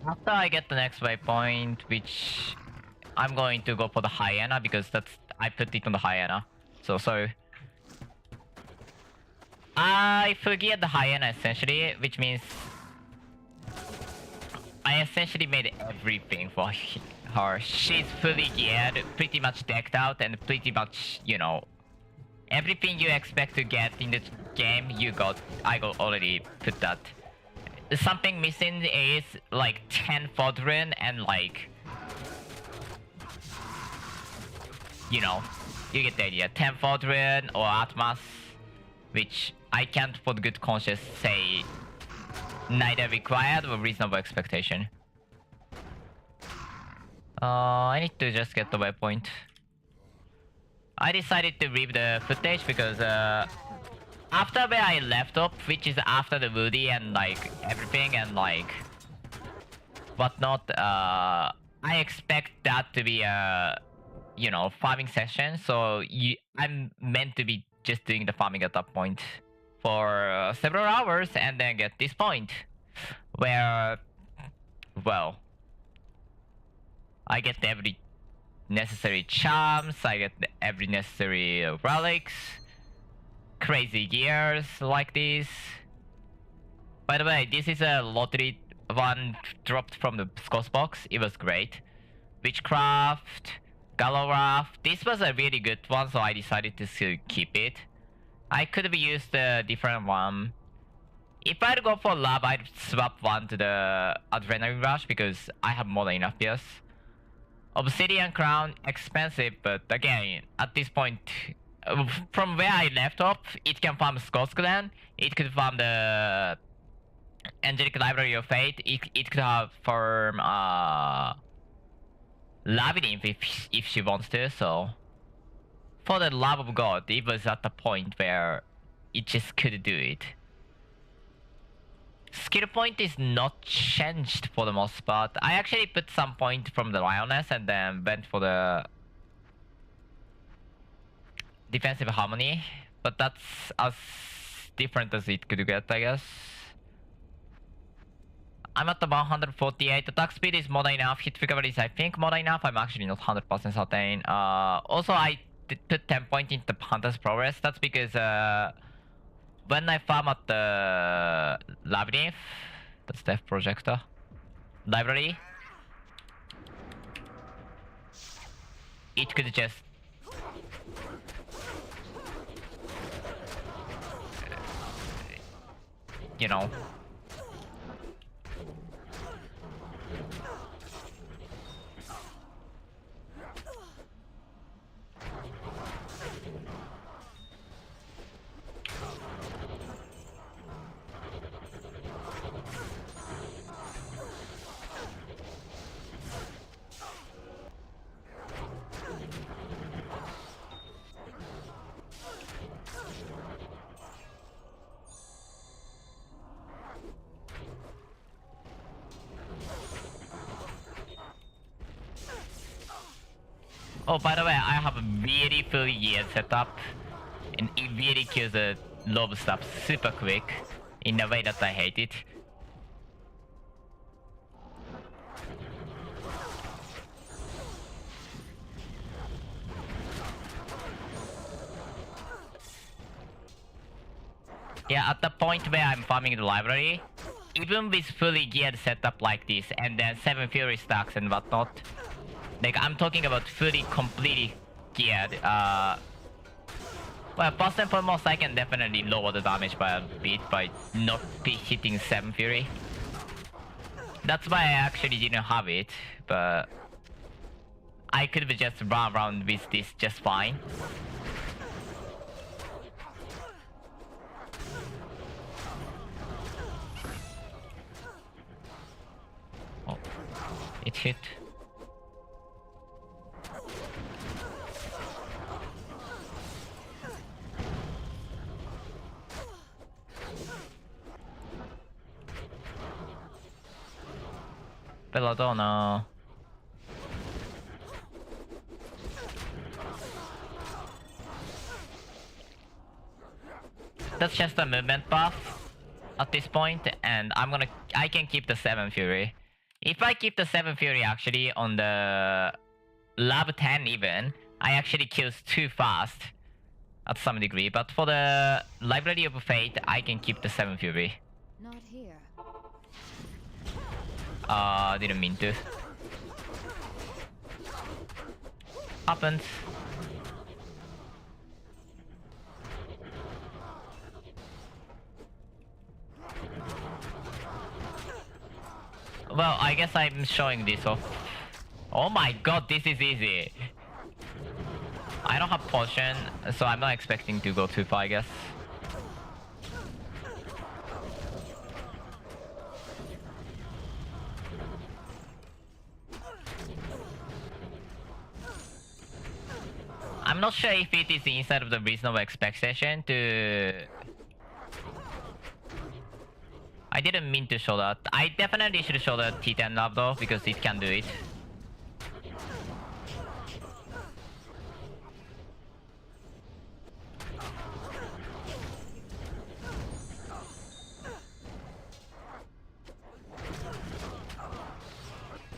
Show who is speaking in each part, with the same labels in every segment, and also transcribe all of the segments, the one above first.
Speaker 1: After I get the next waypoint, which I'm going to go for the hyena because that's I put it on the hyena. So I forget the hyena essentially, which means I essentially made everything for her. She's fully geared, pretty much decked out, and pretty much, you know, everything you expect to get in the game, you got. I got already put that. Something missing is like 10 Fodrin and like, you know, you get the idea. 10 Fodrin or Atmas, which I can't for good conscience say neither required or reasonable expectation. I need to just get the waypoint. I decided to leave the footage because after where I left off, which is after the Woody and like everything and like whatnot, I expect that to be a, you know, farming session. So I'm meant to be just doing the farming at that point for several hours and then get this point where, well, I get every necessary charms, I get every necessary relics, crazy gears like this. By the way, this is a lottery one dropped from the Scots box. It was great. Witchcraft, Galoraph. This was a really good one, so I decided to keep it. I could have used a different one. If I'd go for love, I'd swap one to the Adrenaline Rush because I have more than enough PS. Obsidian Crown, expensive, but again, at this point, from where I left off, it can farm Scots Clan, it could farm the Angelic Library of Fate, it could have farm Labyrinth if she wants to, so for the love of God, it was at the point where it just could do it. Skill point is not changed for the most part. I actually put some point from the Lioness and then went for the defensive harmony, but that's as different as it could get, I guess. I'm at the 148. Attack speed is more than enough. Hit recovery is, I think, more than enough. I'm actually not 100% certain. Also, I put 10 point into Hunter's Progress. That's because when I farm at the Labyrinth, that's Death Projector library, it could just you know, oh, by the way, I have a really fully geared setup, and it really kills the lob stuff super quick, in a way that I hate it. Yeah, at the point where I'm farming the library, even with fully geared setup like this, and then 7 Fury stacks and whatnot, like, I'm talking about fully, completely geared. Well, first and foremost, I can definitely lower the damage by a bit by not hitting 7 Fury. That's why I actually didn't have it, but I could have just run around with this just fine. Oh, it hit. Belladonna. That's just a movement buff at this point, and I can keep the 7 Fury. If I keep the 7 Fury actually on the Lab 10 even, I actually kills too fast at some degree. But for the Library of Fate, I can keep the 7 Fury.
Speaker 2: Not here.
Speaker 1: Didn't mean to. Happens. Well, I guess I'm showing this off. Oh my god, this is easy. I don't have potion, so I'm not expecting to go too far, I guess. I'm not sure if it is inside of the reasonable expectation to... I didn't mean to show that. I definitely should show the T10 lab though, because it can do it.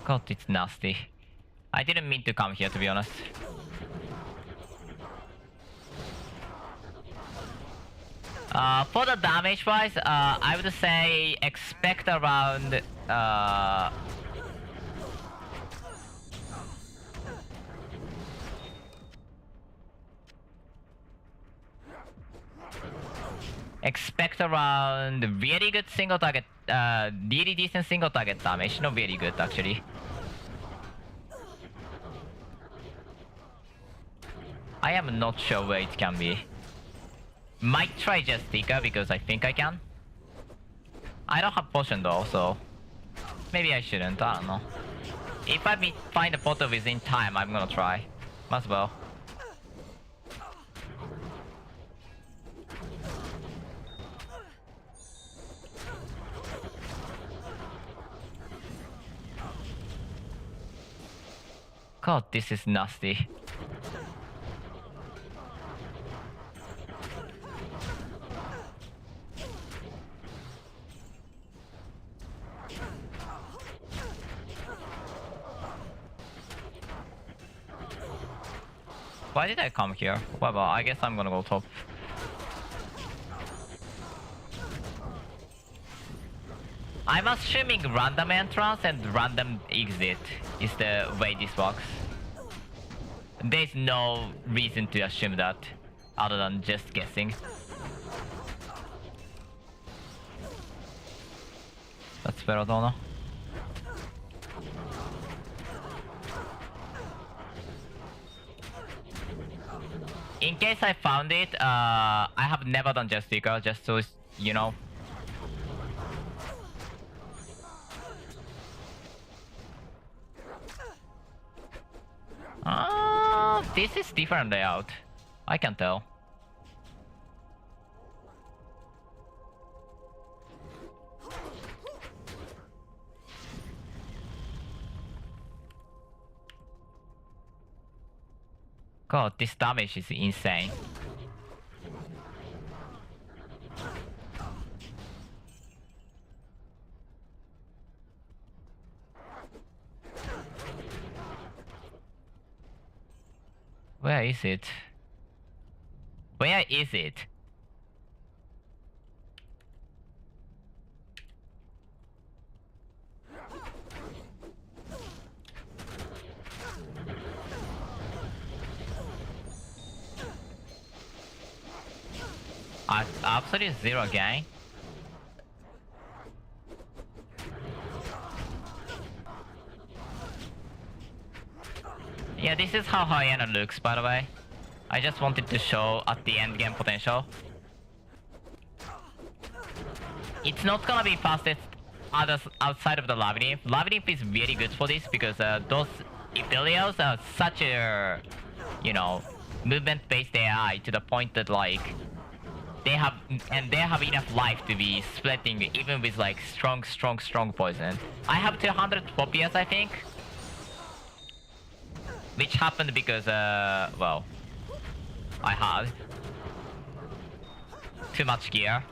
Speaker 1: God, it's nasty. I didn't mean to come here, to be honest. For the damage wise, I would say expect around really good single target, really decent single target damage. Not very good actually. I am not sure where it can be. Might try just Tika because I think I can. I don't have potion though, so maybe I shouldn't. I don't know. If I find a portal within time, I'm gonna try. Might as well. God, this is nasty. Why did I come here? Well, I guess I'm gonna go top. I'm assuming random entrance and random exit is the way this works. There's no reason to assume that, other than just guessing. That's better, don't know. In case I found it, I have never done Just Seeker, just so you know. This is different layout. I can tell. God, this damage is insane. Where is it? Where is it? Absolutely zero gang. Yeah, this is how Hyena looks, by the way. I just wanted to show at the end game potential. It's not gonna be fastest outside of the Labyrinth. Labyrinth is very good for this because those Ethelials are such a, you know, movement-based AI to the point that like they have enough life to be splitting even with like strong poison. I have 200 Popias, I think. Which happened because, well, I had too much gear.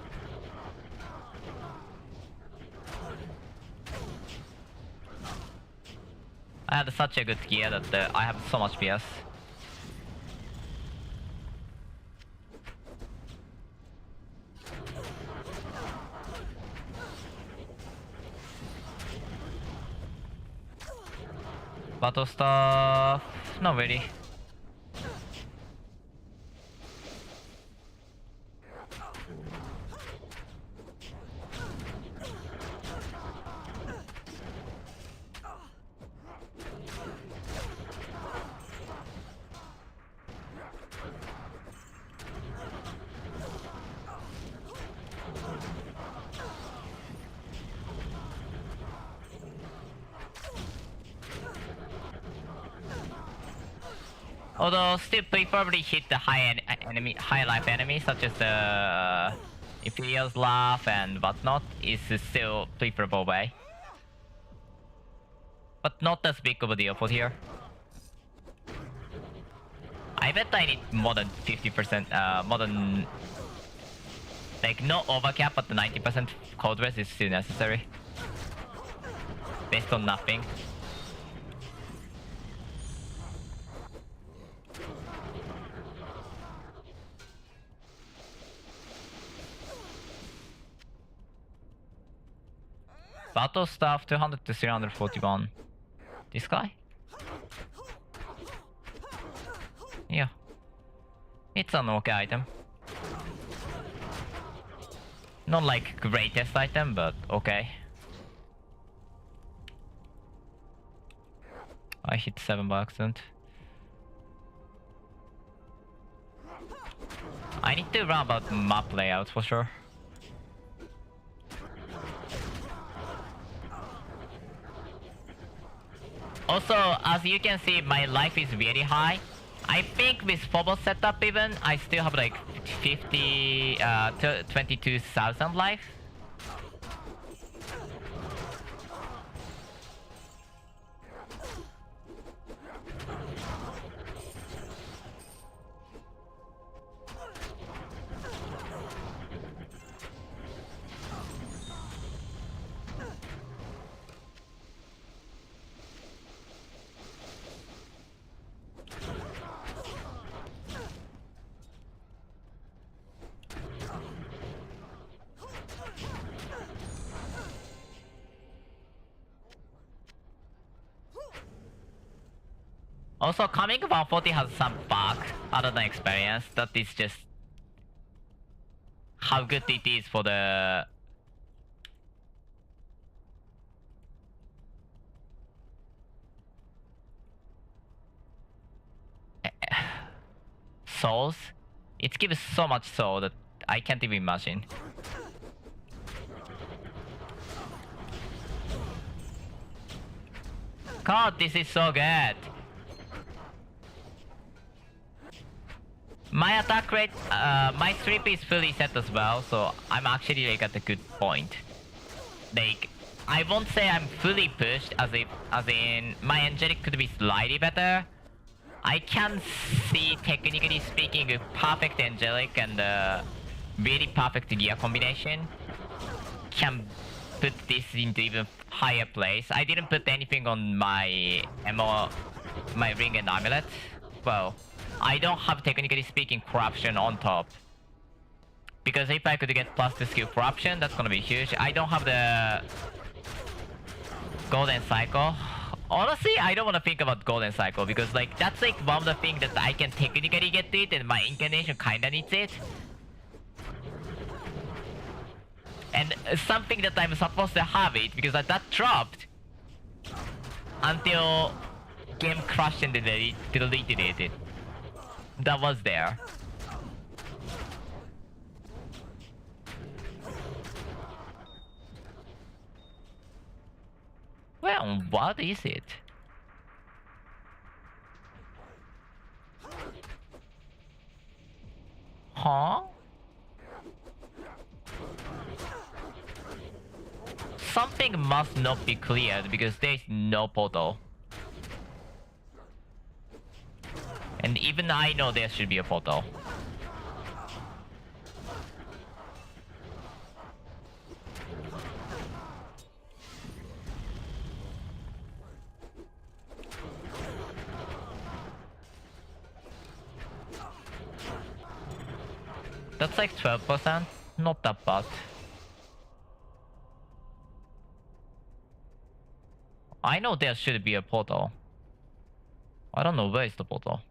Speaker 1: I had such a good gear that I have so much PS. Battle stuff... not really. Although still preferably hit the high life enemies such as the Imperial's Laugh and whatnot is still preferable way. But not as big of a deal for here. I bet I need more than 50%, more than... like, no overcap, but the 90% cold res is still necessary. Based on nothing. Battle staff 200 to 341. This guy? Yeah. It's an okay item. Not like greatest item, but okay. I hit 7 by accident. I need to run about map layout for sure. Also, as you can see, my life is really high. I think with Phobos setup even, I still have like 22,000 life. Also, coming 140 has some bug other than experience. That is just how good it is for the souls. It gives so much soul that I can't even imagine. God, this is so good. My attack rate, my strip is fully set as well, so I'm actually like at a good point. Like, I won't say I'm fully pushed as in my angelic could be slightly better. I can see, technically speaking, a perfect angelic and a really perfect gear combination can put this into even higher place. I didn't put anything on my my ring and amulet. Well, I don't have, technically speaking, corruption on top. Because if I could get plus the skill corruption, that's gonna be huge. I don't have the golden cycle. Honestly, I don't want to think about golden cycle because like that's like one of the things that I can technically get it and my incarnation kinda needs it. And something that I'm supposed to have it because that dropped until game crashed and deleted it. That was there. Well, what is it? Huh? Something must not be cleared because there's no portal. And even I know there should be a portal. That's like 12%. Not that bad. I know there should be a portal. I don't know where is the portal.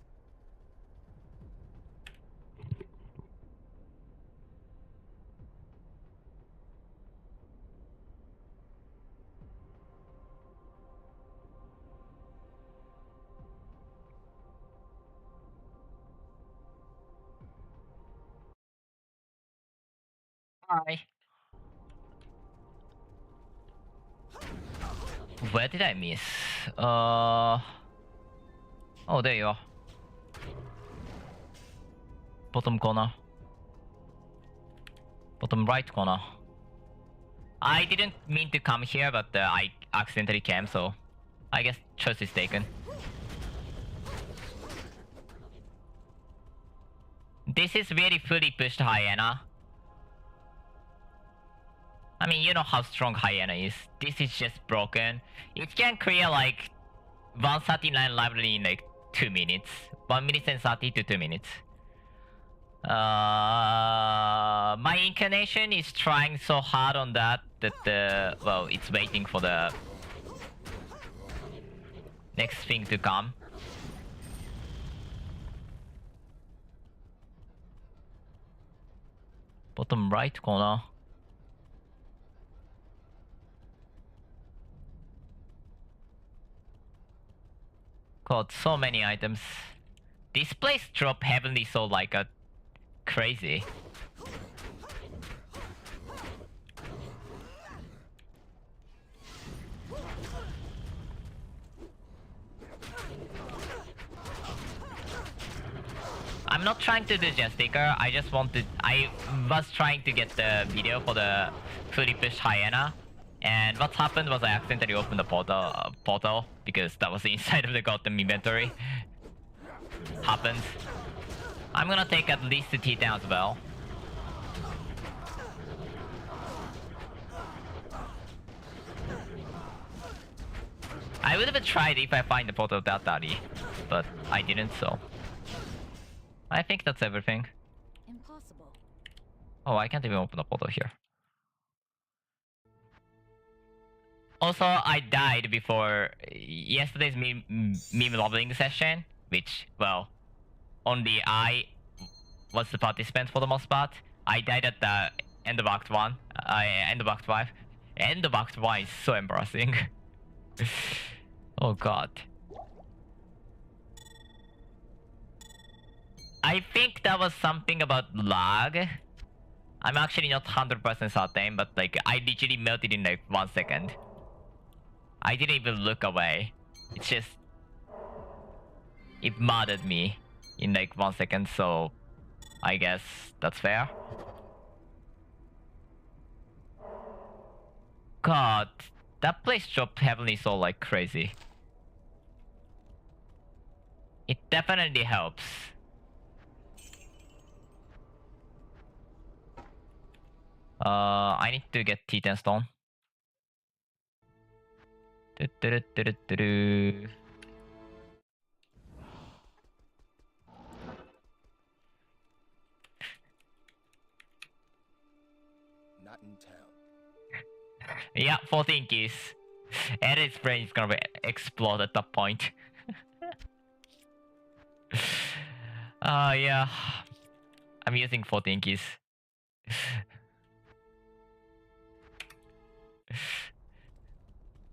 Speaker 1: Hi. Where did I miss? Oh, there you are. Bottom corner. Bottom right corner. I didn't mean to come here, but I accidentally came, so I guess choice is taken. This is very fully pushed hyena. I mean, you know how strong hyena is. This is just broken. It can clear like 139 library in like 2 minutes. 1 minute and 30 to 2 minutes. My inclination is trying so hard on that well, it's waiting for the next thing to come. Bottom right corner. God, so many items. This place drop heavenly soul like a crazy. I'm not trying to do just sticker. I was trying to get the video for the fully pushed hyena. And what happened was I accidentally opened the portal because that was inside of the goddamn inventory. Happens. I'm gonna take at least the T10 as well. I would have tried if I find the portal that early, but I didn't, so I think that's everything.
Speaker 2: Impossible.
Speaker 1: Oh, I can't even open the portal here. Also, I died before yesterday's meme leveling session, which, well, only I was the participant for the most part. I died at the end of Act 1. End of Act 5. End of Act 1 is so embarrassing. Oh god. I think that was something about lag. I'm actually not 100% certain, but like I literally melted in like 1 second. I didn't even look away. It's just... it murdered me in like 1 second, so I guess that's fair. God, that place dropped Heavenly Soul like crazy. It definitely helps. I need to get T10 stone.
Speaker 3: Not in town.
Speaker 1: Yeah, 14 keys. And its brain is gonna explode at that point. Yeah. I'm using 14 keys.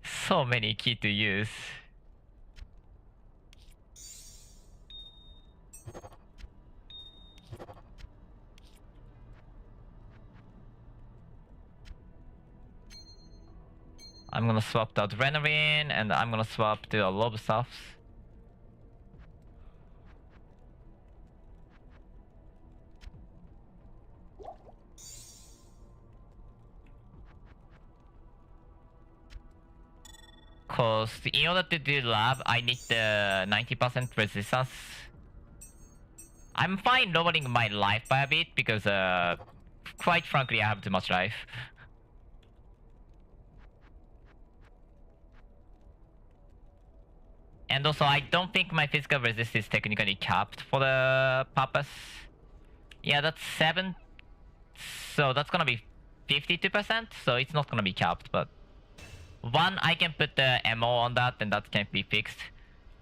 Speaker 1: So many keys to use. I'm gonna swap the adrenaline and I'm gonna swap to a lot of stuff. Cause in order to do lab, I need the 90% resistance. I'm fine lowering my life by a bit because quite frankly I have too much life. And also I don't think my physical resist is technically capped for the purpose. Yeah, that's So that's gonna be 52%, so it's not gonna be capped, but... 1, I can put the MO on that, and that can be fixed.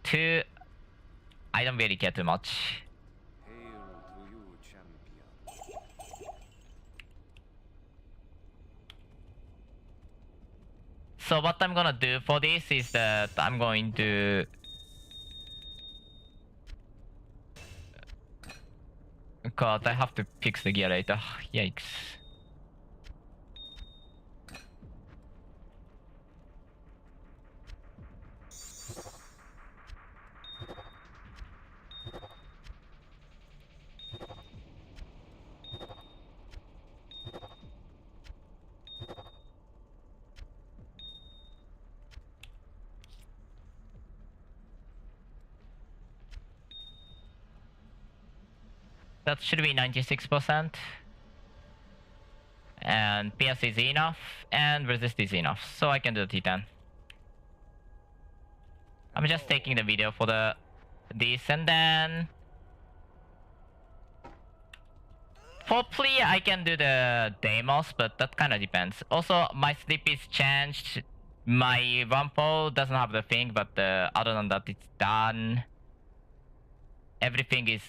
Speaker 1: 2, I don't really care too much.
Speaker 3: Hail to you, champion.
Speaker 1: So what I'm gonna do for this is that I'm going to... God, I have to fix the gear later. Yikes. That should be 96%. And PS is enough, and resist is enough, so I can do the T10. I'm just taking the video for this, and then... For plea, I can do the Deimos, but that kind of depends. Also, my sleep is changed. My Vampo doesn't have the thing, but other than that, it's done. Everything is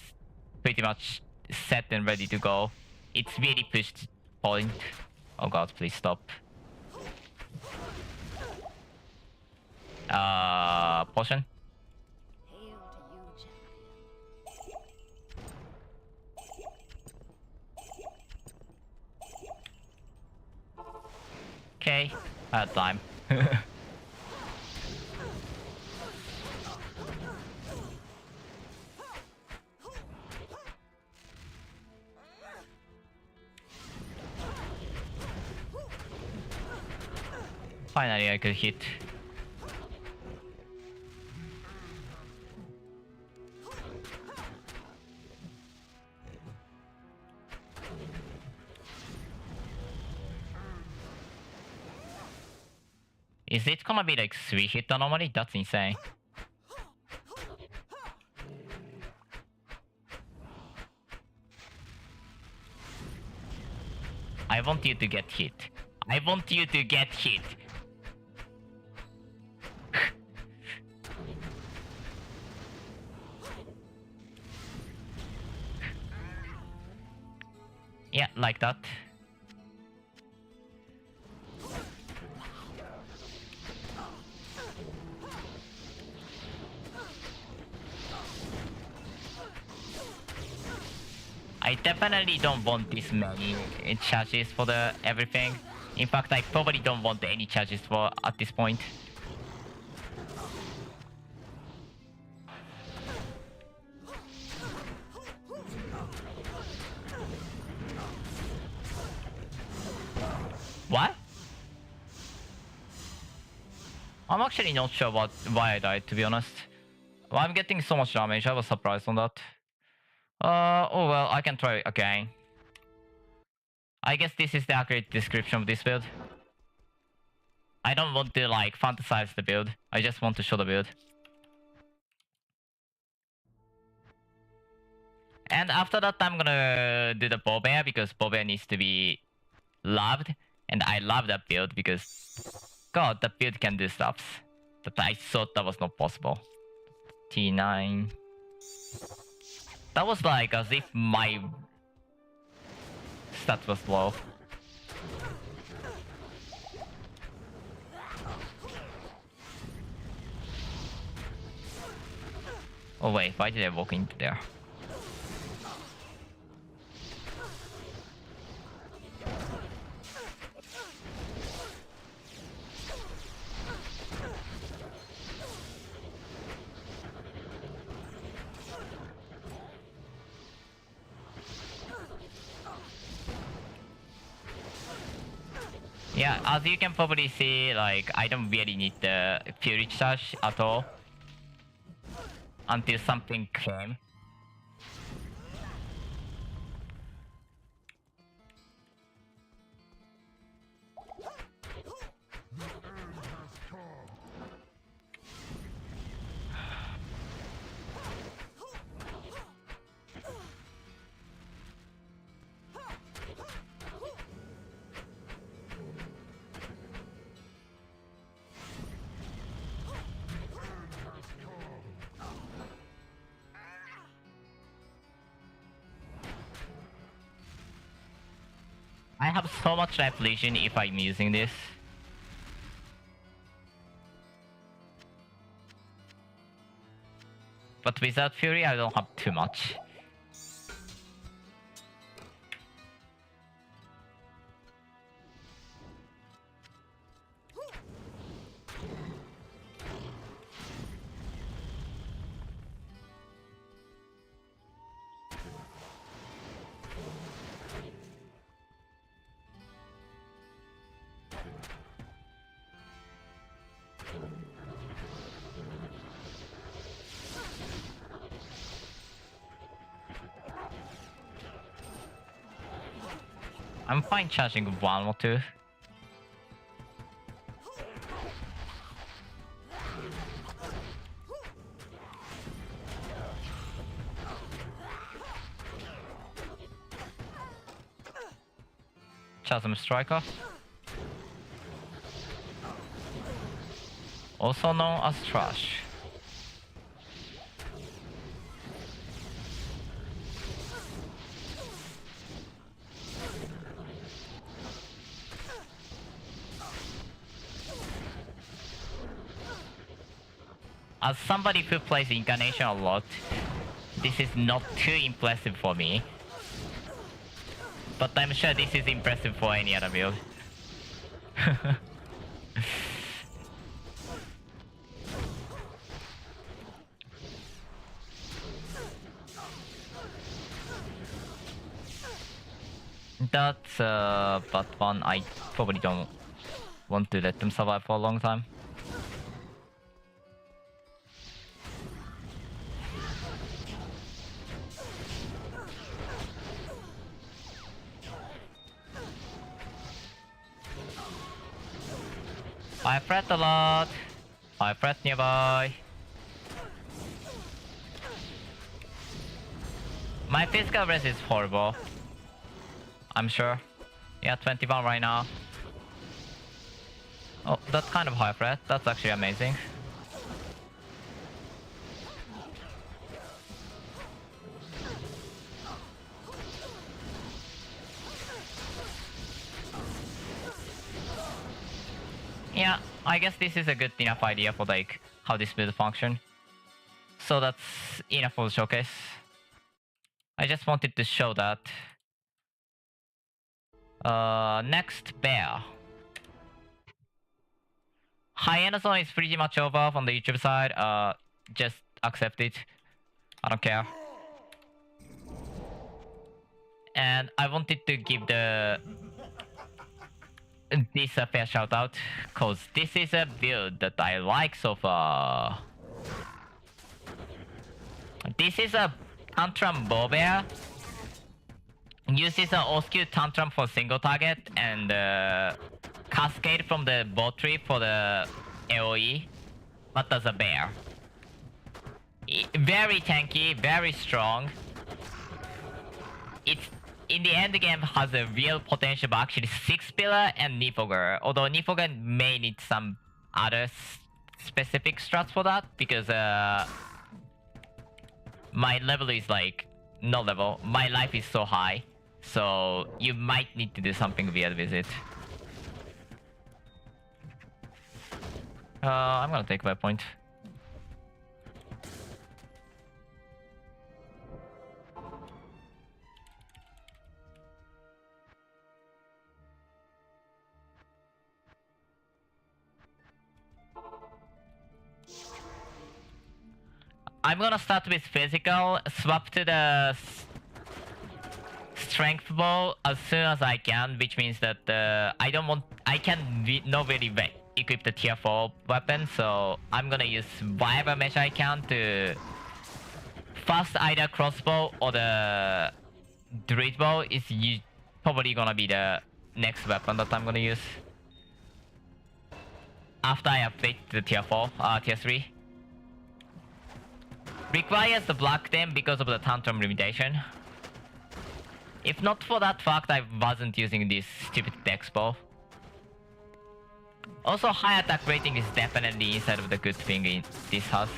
Speaker 1: pretty much set and ready to go. It's really pushed point. Oh god, please stop. Potion?
Speaker 2: Hail to you, champion.
Speaker 1: Okay, I had time. Finally, I could hit. Is it gonna be like 3 hit anomaly? That's insane. I want you to get hit. I want you to get hit. Yeah, like that. I definitely don't want this many charges for the everything. In fact, I probably don't want any charges for at this point. What? I'm actually not sure why I died, to be honest. Well, I'm getting so much damage, I was surprised on that. Oh well, I can try again. I guess this is the accurate description of this build. I don't want to like fantasize the build, I just want to show the build. And after that I'm gonna do the bow bear because bow bear needs to be loved. And I love that build because god, that build can do stuff that I thought that was not possible. T9. That was like as if my stat was low. Oh wait, why did I walk into there? Yeah, as you can probably see, like, I don't really need the Fury Charge at all. Until something came. I have so much life legion if I'm using this. But without Fury, I don't have too much. I'm fine charging one or two. Chasm Striker. Also known as Trash. As somebody who plays Incarnation a lot, this is not too impressive for me. But I'm sure this is impressive for any other build. That's but one I probably don't want to let them survive for a long time. I fret a lot. I fret nearby. My physical res is horrible. I'm sure. Yeah, 21 right now. Oh, that's kind of high fret. That's actually amazing. Yeah, I guess this is a good enough idea for like how this build function. So that's enough for the showcase. I just wanted to show that. Next, bear. Hyena zone is pretty much over from the YouTube side. Just accept it. I don't care. And I wanted to give this a fair shout out, cause this is a build that I like so far. This is a Tantrum Bow Bear. Uses an Oscue Tantrum for single target and Cascade from the bow tree for the AoE, but as a bear. Very tanky, very strong. It's in the end game has a real potential, but actually 6 pillar and Nifogger. Although Nifogger may need some other specific strats for that because my level is like no level. My life is so high, so you might need to do something weird with it. I'm gonna take my point. I'm gonna start with physical, swap to the strength bow as soon as I can, which means that I can not really equip the tier 4 weapon, so I'm gonna use whatever measure I can to first either crossbow or the druid bow is probably gonna be the next weapon that I'm gonna use after I update the tier 4, tier 3. Requires the block them because of the tantrum limitation. If not for that fact, I wasn't using this stupid dex bow. Also, high attack rating is definitely inside of the good thing in this house.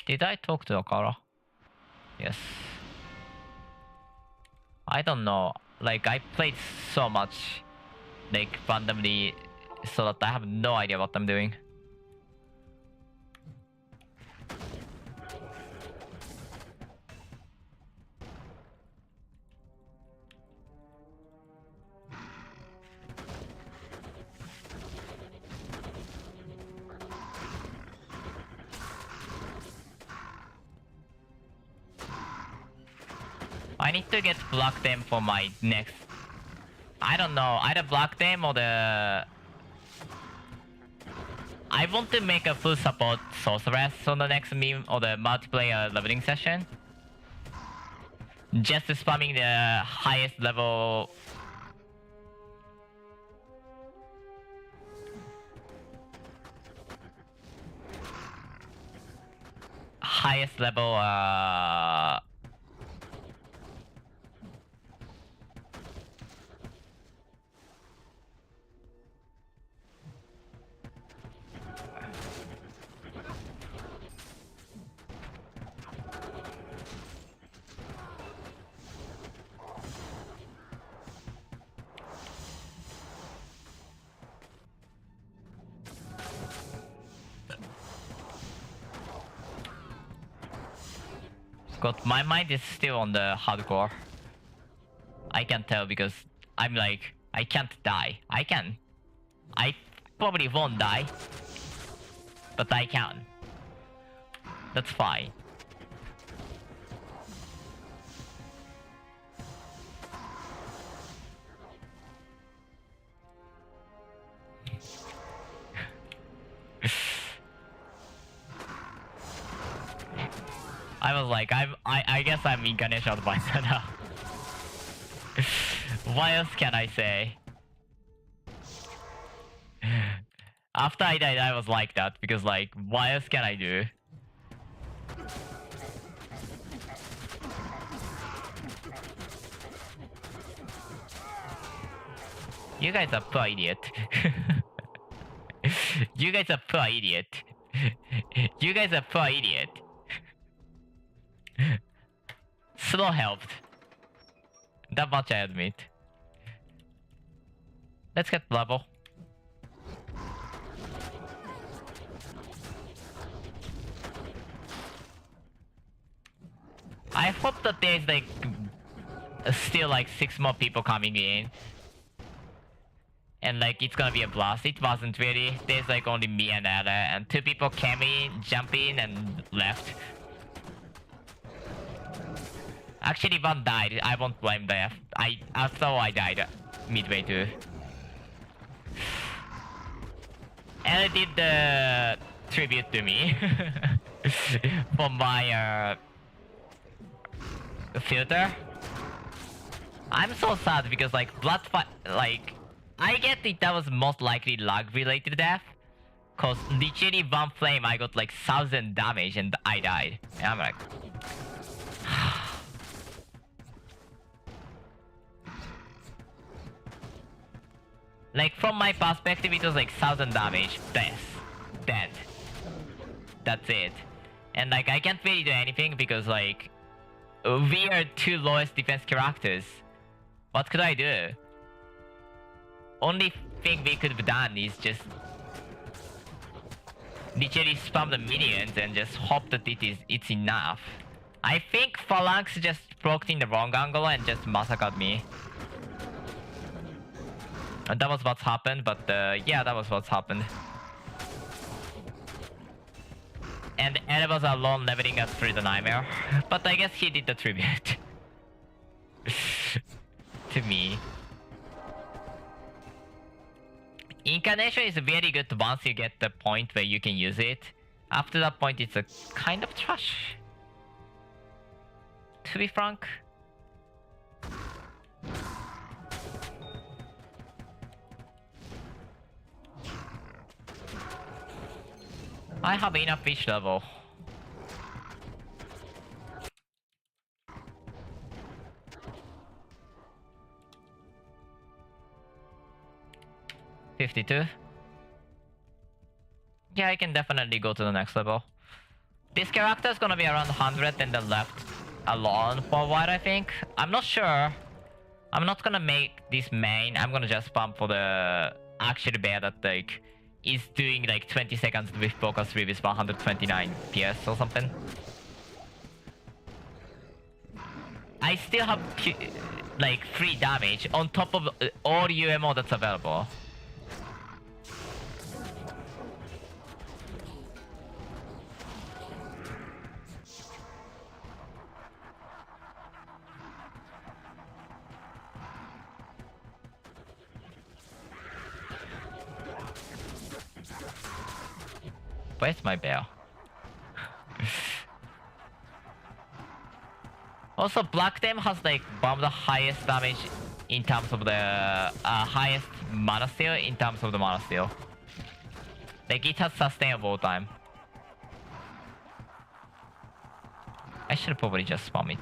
Speaker 1: Did I talk to Okara? Yes. I don't know. Like, I played so much, like, randomly, so that I have no idea what I'm doing. I need to get block them for my next. I don't know, either block them or the. I want to make a full support sorceress on the next meme or the multiplayer leveling session. Just spamming the highest level. Highest level God, my mind is still on the hardcore. I can tell because I'm like, I can't die. I can. I probably won't die. But I can. That's fine. I was like, I guess I'm incarnation advisor now. What else can I say? After I died, I was like that because like, what else can I do? You guys are poor idiot. You guys are poor idiot. You guys are poor idiot. Slow helped. That much I admit. Let's get level. I hope that there's like still like 6 more people coming in. And like it's gonna be a blast. It wasn't really. There's like only me and Ella, and 2 people came in, jumped in and left. Actually, 1 died. I won't blame them. I thought I died midway too. And I did the tribute to me for my filter. I'm so sad because like like I get it, that was most likely lag related death. Cause literally 1 flame I got like 1000 damage and I died. And I'm like like from my perspective it was like 1000 damage, death, dead. That's it. And like I can't really do anything because like we are 2 lowest defense characters. What could I do? Only thing we could have done is just literally spam the minions and just hope that it's enough. I think Phalanx just poked in the wrong angle and just massacred me. And that was what's happened, but yeah, that was what's happened. And Ed was alone leveling us through the nightmare. But I guess he did the tribute. To me. Incarnation is very good once you get the point where you can use it. After that point, it's a kind of trash. To be frank. I have enough fish level. $52. Yeah, I can definitely go to the next level. This character is gonna be around 100 and then left alone for a while, I think. I'm not sure. I'm not gonna make this main. I'm gonna just spam for the actual bear that like is doing like 20 seconds with focus 3 with 129 PS or something. I still have like 3 damage on top of all UMO that's available. Where's my bear? Also, Black Dem has like one of the highest damage in terms of the highest mana steal in terms of the mana steal. Like it has sustainable time. I should probably just spam it.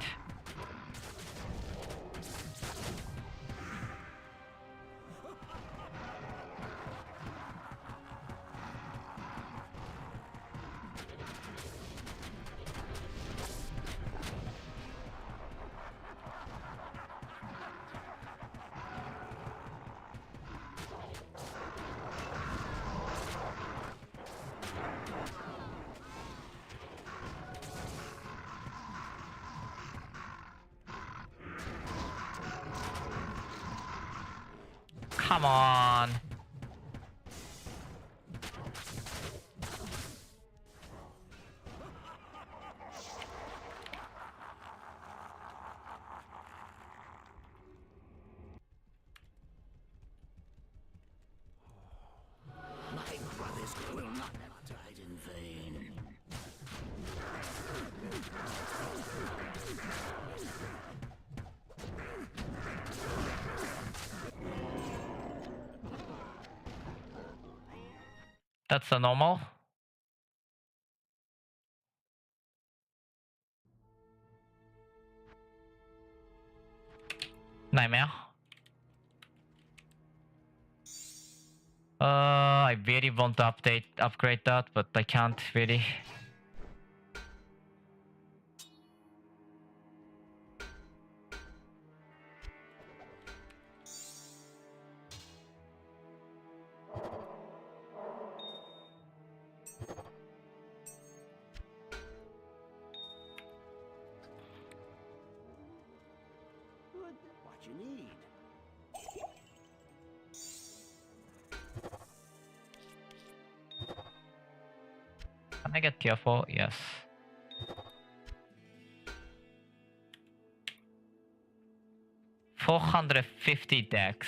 Speaker 1: Come on.
Speaker 4: My brothers will not have died in vain.
Speaker 1: That's a normal. Nightmare. I really want to upgrade that, but I can't really.
Speaker 4: Good. What you need?
Speaker 1: Can I get tier 4? Yes. $450 dex.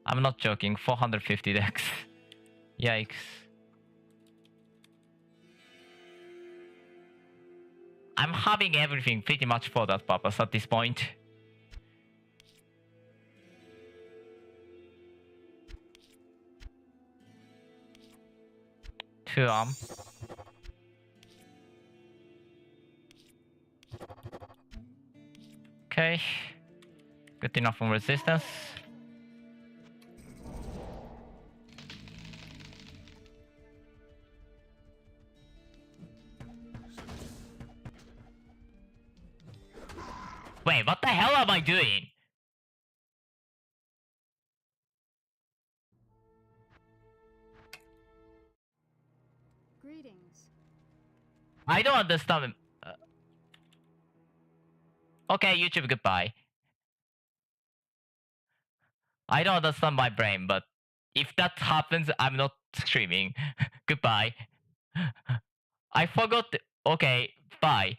Speaker 1: I'm not joking. 450 dex. Yikes. I'm having everything pretty much for that purpose at this point. Two arm. Okay. Good enough on resistance. Wait, what the hell am I doing?
Speaker 2: Greetings.
Speaker 1: I don't understand. Okay, YouTube, goodbye. I don't understand my brain, but if that happens, I'm not streaming. Goodbye. I forgot. Okay, bye.